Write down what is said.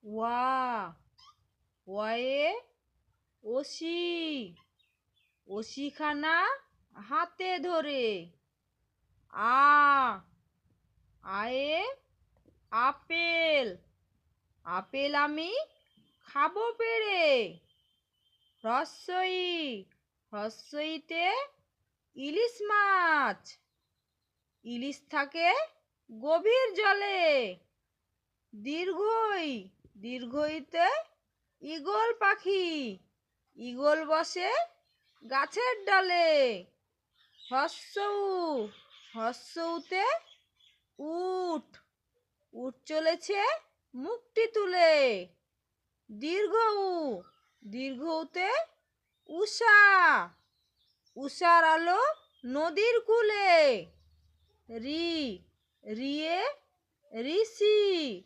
ওয়া, ওয়ে অসি, অসিখানা হাতে ধরে। আ, আয়ে আপেল, আপেল আমি খাবো পেড়ে। হ্রস্বই, হ্রস্বইতে ইলিশ মাছ, ইলিশ থাকে গভীর জলে। দীর্ঘই, দীর্ঘইতে ঈগল পাখি, ঈগল বসে গাছের ডালে। হ্রস্বউ, হ্রস্বউতে উট, উট চলেছে মুখটি তুলে। দীর্ঘউ, দীর্ঘউতে উষা, উষার আলো নদীর কূলে। রি, রিয়ে ঋষি,